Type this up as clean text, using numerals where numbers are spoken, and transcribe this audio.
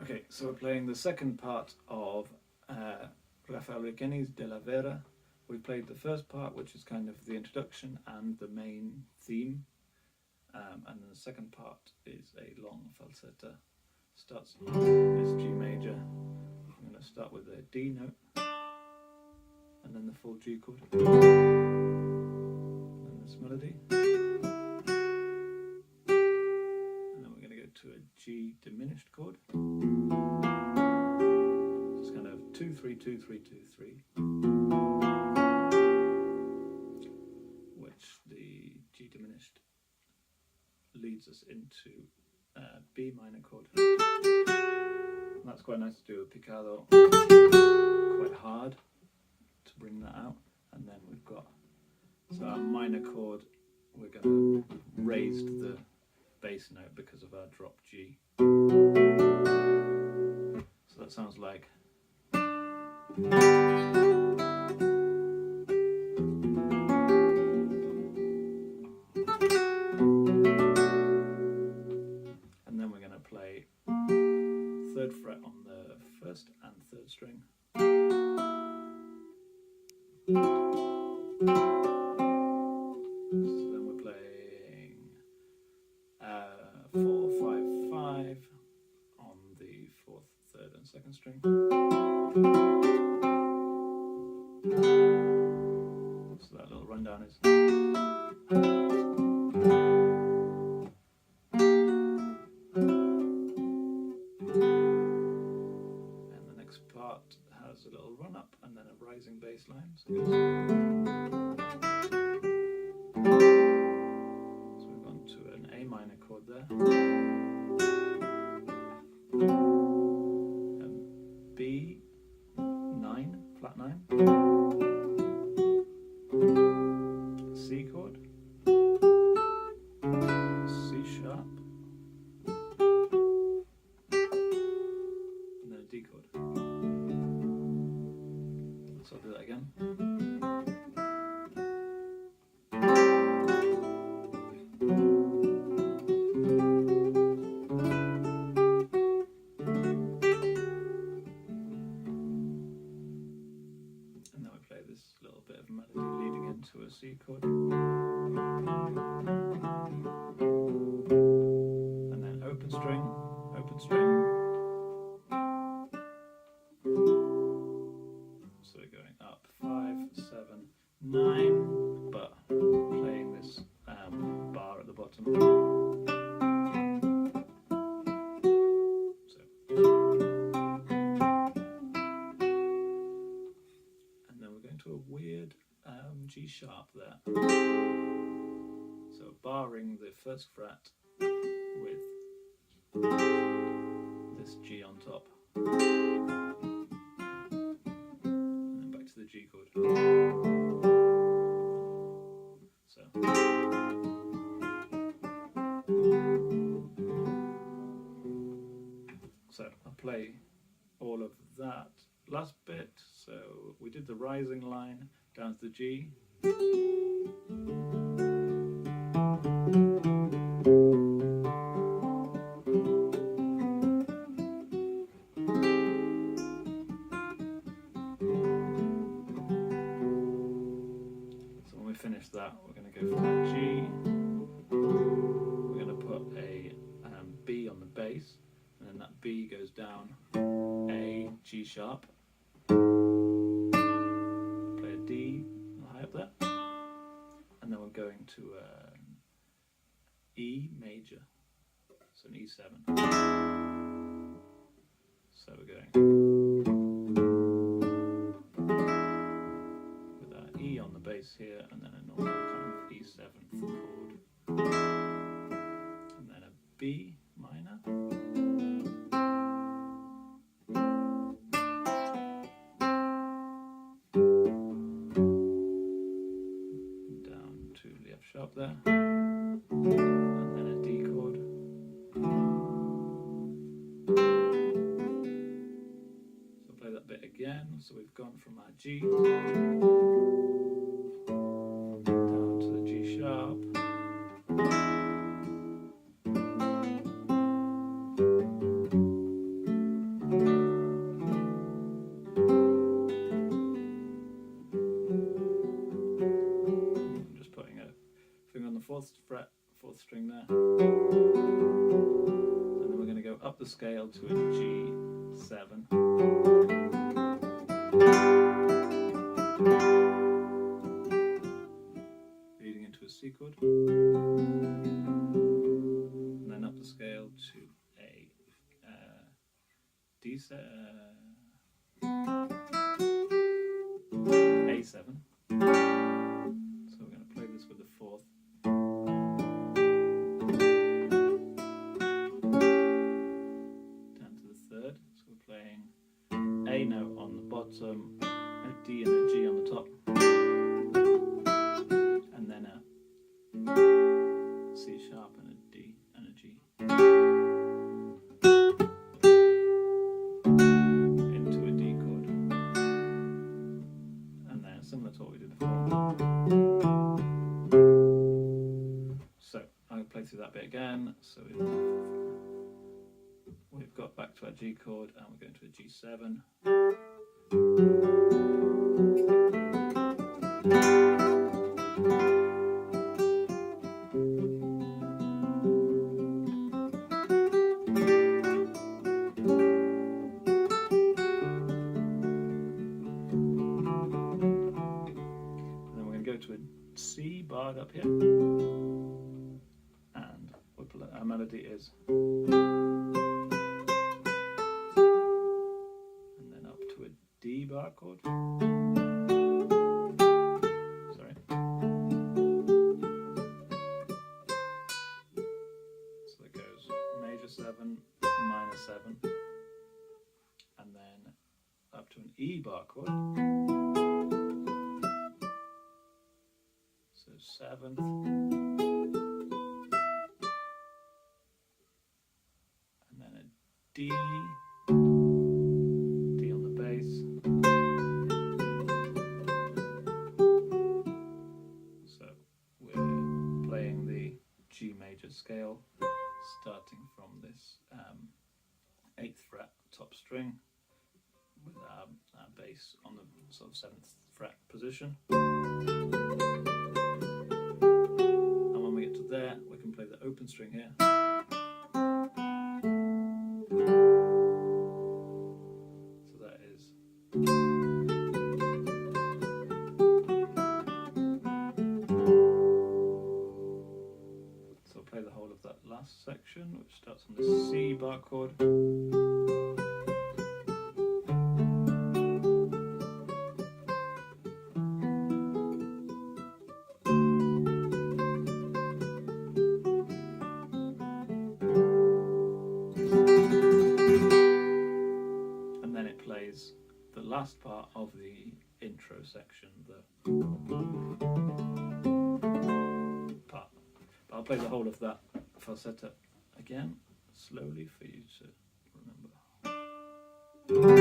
Okay, so we're playing the second part of Rafael Riquenis De La Vera. We played the first part, which is kind of the introduction and the main theme, and then the second part is a long falsetta. Starts on this G major. I'm going to start with a D note, and then the full G chord, and then this melody, and then we're going to go to a G diminished chord. It's kind of 2 3 2 3 2 3, which the G diminished leads us into B minor chord. And that's quite nice to do a picado quite hard to bring that out. And then we've got, so our minor chord, we're going to raise the bass note because of our drop G. So that sounds like third fret on the first and third string. So then we're playing 4 5 5 on the fourth, third and second string. So that little rundown is. Part has a little run up and then a rising bass line. So we've gone to an A minor chord there, B9, flat 9, C chord, C sharp, and then a D chord. So I'll do that again. And then we play this little bit of melody leading into a C chord. And then open string, open string. So we're going up 5, 7, 9, but playing this bar at the bottom. So, and then we're going to a weird G sharp there. So barring the first fret with this G on top. The G chord. So I'll play all of that last bit. So we did the rising line down to the G. Finish that, we're going to go from that G, we're going to put a B on the bass, and then that B goes down A, G sharp, play a D high up there, and then we're going to E major, so an E7, so we're going on the bass here, and then a normal kind of E7th chord, and then a B minor, down to the F sharp there, and then a D chord, so play that bit again. So we've gone from our G sharp, string there. And then we're going to go up the scale to a G7. Leading into a C chord. And then up the scale to a A7. So we're going to play this with the fourth. Down to the third. So we're playing A note on the bottom, a D and a G on the top, and then a C sharp and a D and a G. Into a D chord. And then similar to what we did before. So I'll play through that bit again. So we've got back to our G chord and we're going to a G7. To a C barred up here, and our melody is, and then up to a D bar chord. Sorry. So that goes major 7, minor 7, and then up to an E bar chord. So 7th, and then a D, D on the bass, so we're playing the G major scale, starting from this 8th fret top string, with our bass on the sort of 7th fret position. There, we can play the open string here. So that is. So I'll play the whole of that last section, which starts on the C bar chord. The last part of the intro section, the part. But I'll play the whole of that falsetta again, slowly for you to remember.